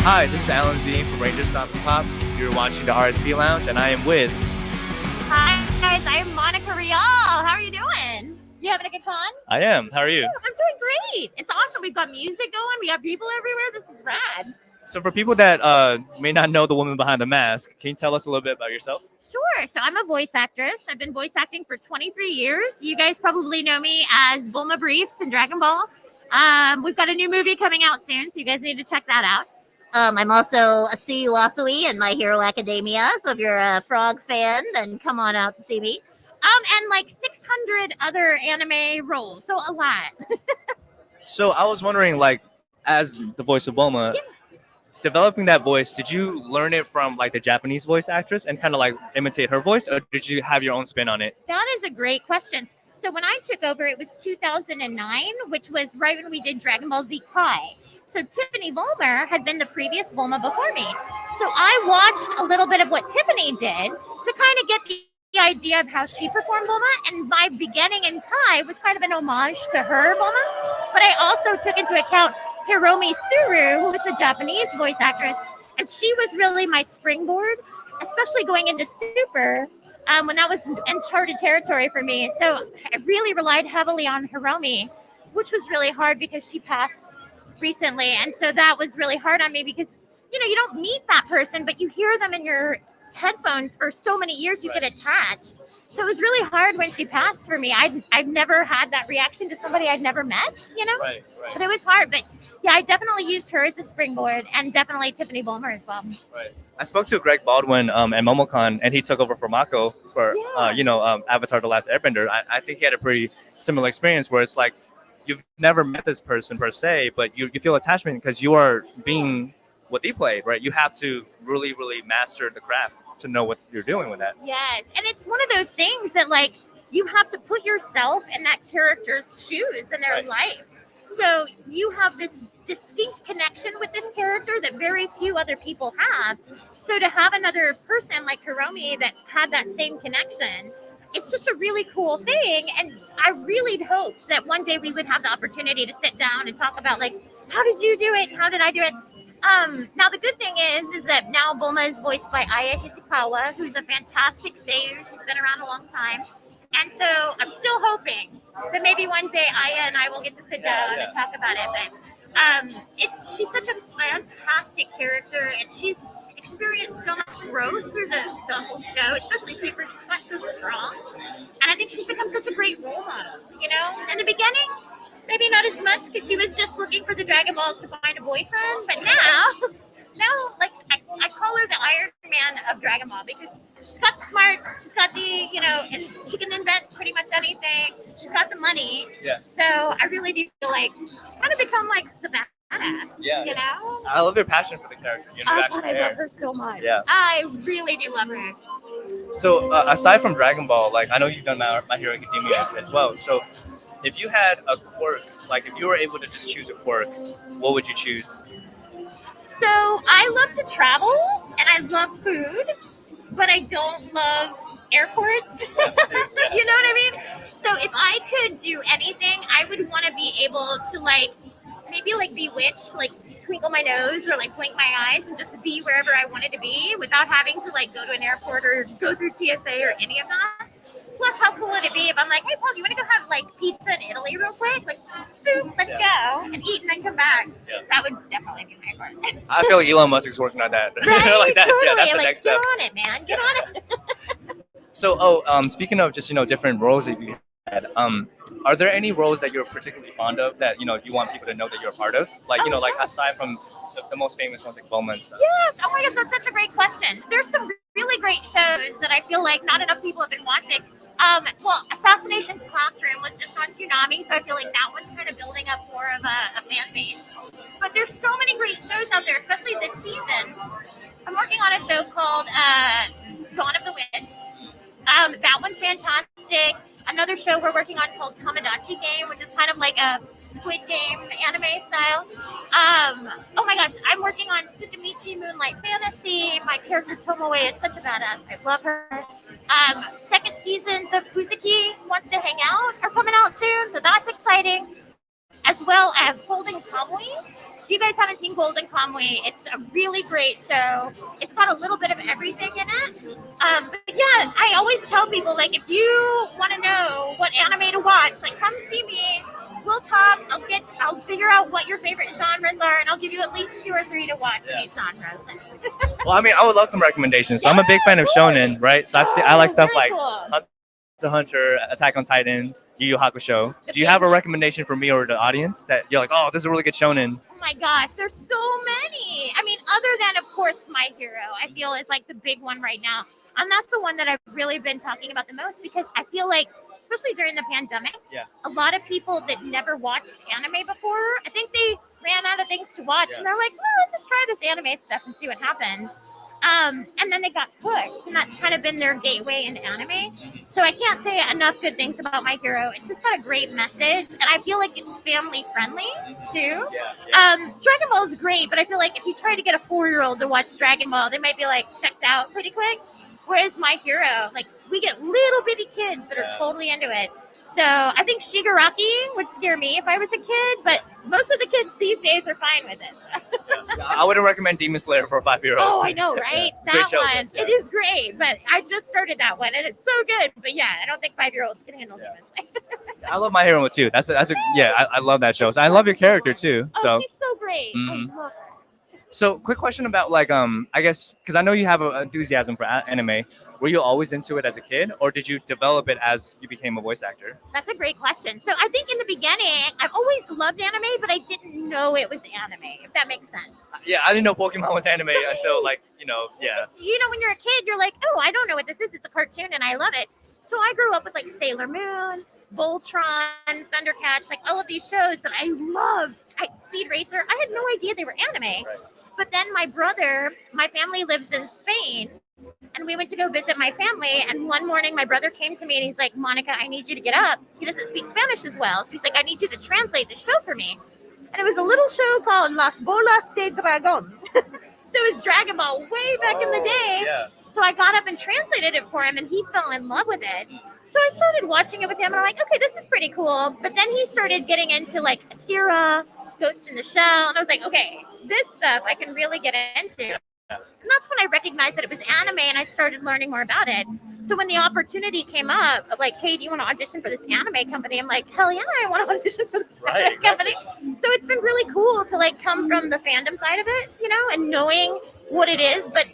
Hi, this is Alan Z from Ranger Stop and Pop. You're watching the RSP Lounge, and I am with. Hi guys, I'm Monica Rial. How are you doing? You having a good con? I am. How are you? I'm doing great. It's awesome. We've got music going. We have people everywhere. This is rad. So, for people that may not know the woman behind the mask, can you tell us a little bit about yourself? Sure. So I'm a voice actress. I've been voice acting for 23 years. You guys probably know me as Bulma Briefs in Dragon Ball. We've got a new movie coming out soon, so you guys need to check that out. I'm also a Suyu Asui in My Hero Academia. So if you're a Frog fan, then come on out to see me. And like 600 other anime roles, so a lot. So, I was wondering, like, as the voice of Bulma, developing that voice, did you learn it from like the Japanese voice actress and kind of like imitate her voice, or did you have your own spin on it? That is a great question. So when I took over, it was 2009, which was right when we did Dragon Ball Z Kai. So Tiffany Bulmer had been the previous Bulma before me. So I watched a little bit of what Tiffany did to kind of get the idea of how she performed Bulma. And my beginning in Kai was kind of an homage to her Bulma. But I also took into account Hiromi Suru, who was the Japanese voice actress. And she was really my springboard, especially going into Super, when that was uncharted territory for me. So I really relied heavily on Hiromi, which was really hard because she passed recently. And so that was really hard on me because, you don't meet that person, but you hear them in your headphones for so many years, you get attached. So it was really hard when she passed for me. I've never had that reaction to somebody I'd never met, Right. But it was hard. But yeah, I definitely used her as a springboard, and definitely Tiffany Bulmer as well. Right. I spoke to Greg Baldwin at MomoCon, and he took over for Mako for Avatar: The Last Airbender. I think he had a pretty similar experience where it's like you've never met this person per se, but you feel attachment because you are being what they played, right? You have to really, really master the craft to know what you're doing with that. Yes, and it's one of those things that like you have to put yourself in that character's shoes in their life. So you have this distinct connection with this character that very few other people have. So to have another person like Hiromi that had that same connection, it's just a really cool thing. And I really hoped that one day we would have the opportunity to sit down and talk about like, how did you do it? How did I do it? Now the good thing is that now Bulma is voiced by Aya Hisakawa, who's a fantastic sage. She's been around a long time. And so I'm still hoping that maybe one day Aya and I will get to sit down and talk about it. But she's such a fantastic character, and she's experienced so much growth through the whole show, especially Super. She's got so strong. And I think she's become such a great role model, In the beginning, maybe not as much because she was just looking for the Dragon Balls to find a boyfriend. But now, like I call her the Iron Man of Dragon Ball because she's got the smarts, she's got the, and she can invent pretty much anything. She's got the money. Yeah. So I really do feel like she's kind of become like the badass. Yeah. I love your passion for the character. I love her so much. Yeah. I really do love her. So aside from Dragon Ball, like I know you've done My Hero Academia as well. So if you had a quirk, like if you were able to just choose a quirk, what would you choose? So I love to travel and I love food, but I don't love airports. You know what I mean? So if I could do anything, I would want to be able to maybe bewitch, twinkle my nose or blink my eyes and just be wherever I wanted to be without having to go to an airport or go through TSA or any of that. Plus, how cool would it be if I'm like, hey, Paul, do you want to go have pizza in Italy real quick? Boom, let's go and eat and then come back. Yeah. That would definitely be my part. I feel like Elon Musk is working on that. Right? Like that. Totally. Yeah, that's the next step. Get on it, man. Get on it. So, speaking of just different roles that you had, are there any roles that you're particularly fond of that you want people to know that you're a part of? Aside from the most famous ones like Bulma and stuff. Yes. Oh my gosh, that's such a great question. There's some really great shows that I feel like not enough people have been watching. Assassination's Classroom was just on Toonami, so I feel like that one's kind of building up more of a fan base. But there's so many great shows out there, especially this season. I'm working on a show called Dawn of the Witch. That one's fantastic. Another show we're working on called Tomodachi Game, which is kind of like a Squid Game anime style. Oh my gosh, I'm working on Tsukimichi Moonlight Fantasy. My character Tomoe is such a badass. I love her. Second seasons of Kuzuki Wants to Hang Out are coming out soon, so that's exciting. As as well as Golden Kamuy. If you guys haven't seen Golden Kamuy, it's a really great show. It's got a little bit of everything in it. But yeah, I always tell people, like, if you want to know what anime to watch, like, come see me. We'll talk. I'll figure out what your favorite genres are, and I'll give you at least 2 or 3 to watch in each genre. Well, I mean, I would love some recommendations. So I'm a big fan of shonen, right? So I like stuff Very like cool. Hunter x Hunter, Attack on Titan, Yu Yu Hakusho. Do you have a recommendation for me or the audience that you're like, oh, this is a really good shonen? Oh my gosh, there's so many. I mean, other than, of course, My Hero, I feel is like the big one right now. And that's the one that I've really been talking about the most because I feel like, especially during the pandemic, a lot of people that never watched anime before, I think they ran out of things to watch and they're like, well, let's just try this anime stuff and see what happens. And then they got hooked, and that's kind of been their gateway into anime. So I can't say enough good things about My Hero. It's just got a great message, and I feel like it's family friendly too. Dragon Ball is great, but I feel like if you try to get a 4-year-old to watch Dragon Ball, they might be like checked out pretty quick. Whereas My Hero, like, we get little bitty kids that are totally into it. So I think Shigaraki would scare me if I was a kid, but most of the kids these days are fine with it. I wouldn't recommend Demon Slayer for a 5-year-old. Oh, I know, right? That show, one. It is great, but I just started that one, and it's so good. But yeah, I don't think 5-year-olds can handle Demon Slayer. I love My Hero too. I love that show. So I love your character too. So she's so great. I love her. So, quick question about, like, I guess, because I know you have an enthusiasm for anime. Were you always into it as a kid, or did you develop it as you became a voice actor? That's a great question. So I think in the beginning, I've always loved anime, but I didn't know it was anime, if that makes sense. Yeah, I didn't know Pokemon was anime until, like, you know, When you're a kid, you're like, oh, I don't know what this is. It's a cartoon, and I love it. So I grew up with, like, Sailor Moon, Voltron, Thundercats, like, all of these shows that I loved. Speed Racer. I had no idea they were anime. Right. But then my family lives in Spain, and we went to go visit my family. And one morning, my brother came to me and he's like, Monica, I need you to get up. He doesn't speak Spanish as well. So he's like, I need you to translate the show for me. And it was a little show called Las Bolas de Dragón. So it was Dragon Ball way back in the day. Yeah. So I got up and translated it for him, and he fell in love with it. So I started watching it with him, and I'm like, okay, this is pretty cool. But then he started getting into, like, Akira, Ghost in the Shell, and I was like, okay, this stuff I can really get into. And that's when I recognized that it was anime, and I started learning more about it. So when the opportunity came up of, like, hey, do you want to audition for this anime company? I'm like, hell yeah, I want to audition for this anime company. So it's been really cool to, like, come from the fandom side of it, and knowing what it is. But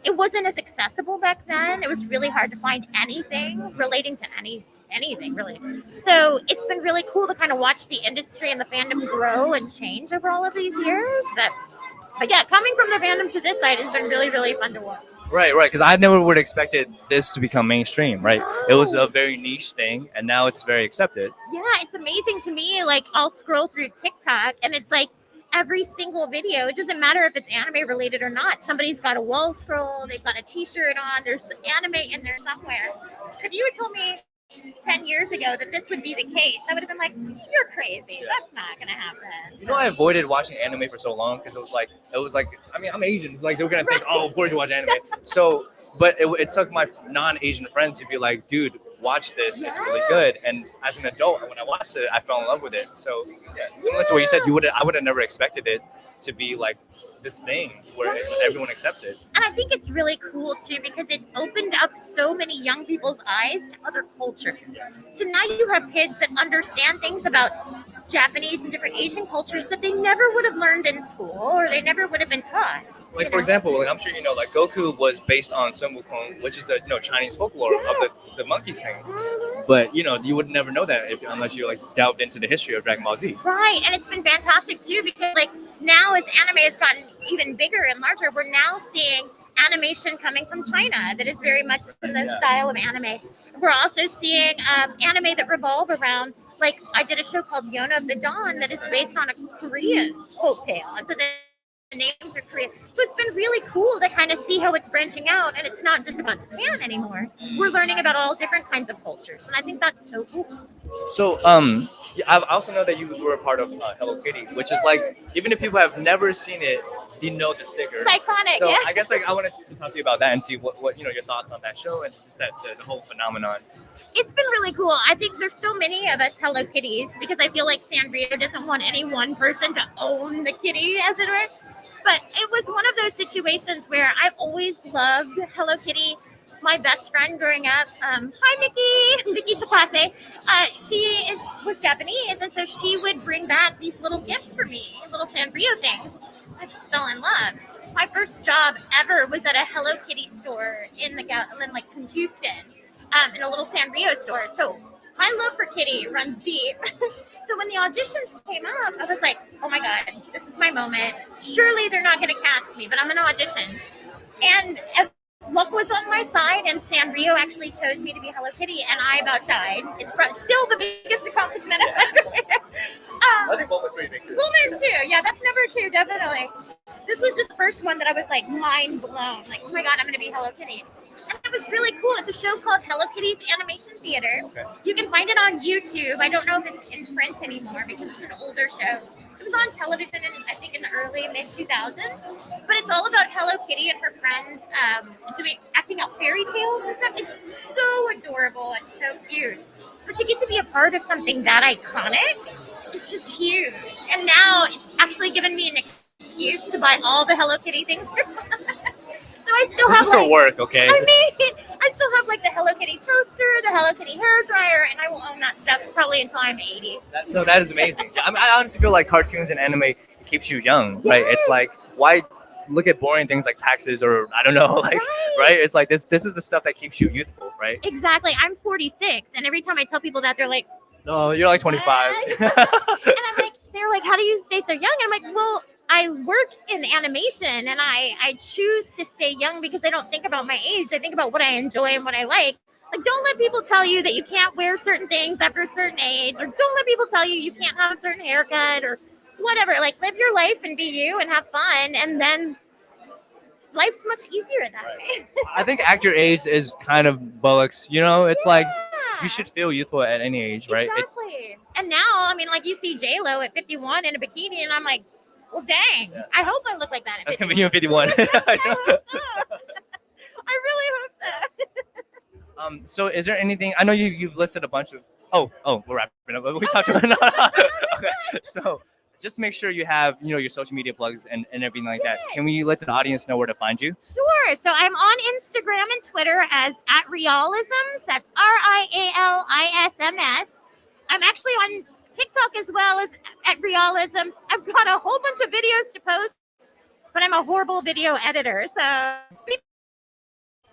it wasn't as accessible back then. It was really hard to find anything relating to anything, really. So it's been really cool to kind of watch the industry and the fandom grow and change over all of these years. But yeah, coming from the fandom to this side has been really, really fun to watch. Right. Because I never would have expected this to become mainstream, right? It was a very niche thing, and now it's very accepted. Yeah, it's amazing to me. Like, I'll scroll through TikTok, and it's like every single video, it doesn't matter if it's anime related or not. Somebody's got a wall scroll, they've got a t-shirt on, there's anime in there somewhere. If you had told me 10 years ago that this would be the case, I would have been like, you're crazy. That's not going to happen. I avoided watching anime for so long because it was like, I mean, I'm Asian. It's like, they were going to think, oh, of course you watch anime. So, but it took my non-Asian friends to be like, dude, watch this. It's really good. And as an adult, when I watched it, I fell in love with it. So, similar to what you said, I would have never expected it to be like this thing where everyone accepts it. And I think it's really cool too because it's opened up so many young people's eyes to other cultures. So now you have kids that understand things about Japanese and different Asian cultures that they never would have learned in school or they never would have been taught. Like, for example, like I'm sure you know, like Goku was based on Sun Wukong, which is the Chinese folklore of the Monkey King. But you would never know that unless you like delved into the history of Dragon Ball Z. Right, and it's been fantastic too because like now as anime has gotten even bigger and larger, we're now seeing animation coming from China that is very much in the style of anime. We're also seeing anime that revolve around, like I did a show called Yona of the Dawn that is based on a Korean folktale, and so the names are Korean. So it's been really cool to kind of see how it's branching out, and it's not just about Japan anymore. We're learning about all different kinds of cultures, and I think that's so cool. So, I also know that you were a part of Hello Kitty, which is like, even if people have never seen it, the sticker. It's iconic. So Yeah. I guess like I wanted to talk to you about that and see what your thoughts on that show and just the whole phenomenon. It's been really cool. I think there's so many of us Hello Kitties because I feel like Sanrio doesn't want any one person to own the kitty, as it were. But it was one of those situations where I've always loved Hello Kitty. My best friend growing up, hi Mickey, Mickey Takase, was Japanese, and so she would bring back these little gifts for me, little Sanrio things. I just fell in love. My first job ever was at a Hello Kitty store in Houston, in a little Sanrio store. So my love for Kitty runs deep. So when the auditions came up, I was like, oh my God, this is my moment. Surely they're not going to cast me, but I'm going to audition. And as luck was on my side, and Sanrio actually chose me to be Hello Kitty, and I about died. It's still the biggest accomplishment of my career. I think Bulma's pretty big too. Bulma's too. Yeah, that's number 2, definitely. This was just the first one that I was like mind blown. Like, oh my God, I'm going to be Hello Kitty. And it was really cool. It's a show called Hello Kitty's Animation Theater. Okay. You can find it on YouTube. I don't know if it's in print anymore because it's an older show. It was on television I think in the early mid-2000s. But it's all about Hello Kitty and her friends acting out fairy tales and stuff. It's so adorable and so cute. But to get to be a part of something that iconic, it's just huge. And now it's actually given me an excuse to buy all the Hello Kitty things. So I still This have is for work, okay? I mean, I still have like the Hello Kitty toaster, the Hello Kitty hair dryer, and I will own that stuff probably until I'm 80. That is amazing. I honestly feel like cartoons and anime keeps you young, right? It's like, why look at boring things like taxes or I don't know, like, right? It's like this is the stuff that keeps you youthful, right? Exactly. I'm 46, and every time I tell people that, they're like, No, you're like 25. and I'm like, they're like, how do you stay so young? And I'm like, well, I work in animation, and I choose to stay young because I don't think about my age. I think about what I enjoy and what I like. Like, don't let people tell you that you can't wear certain things after a certain age, or don't let people tell you can't have a certain haircut or whatever. Like, live your life and be you and have fun, and then life's much easier that way. I think at your age is kind of bullocks. You know, it's like Yeah. you should feel youthful at any age, right? Exactly. And now, I mean, like you see J-Lo at 51 in a bikini, and I'm like, well, dang. Yeah. I hope I look like that at That's 51. gonna be you at 51. I hope so. I really hope so. So is there anything? I know you've listed a bunch of. Oh, we're wrapping up. We talked about. Okay. So just make sure you have your social media plugs and everything like that. Can we let the audience know where to find you? Sure. So I'm on Instagram and Twitter as @Rialisms. That's RIALISMS. I'm actually on TikTok as well as @Rialisms. I've got a whole bunch of videos to post, but I'm a horrible video editor. So,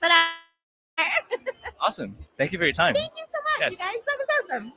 but Awesome. Thank you for your time. thank you so much, Yes. you guys. That was awesome.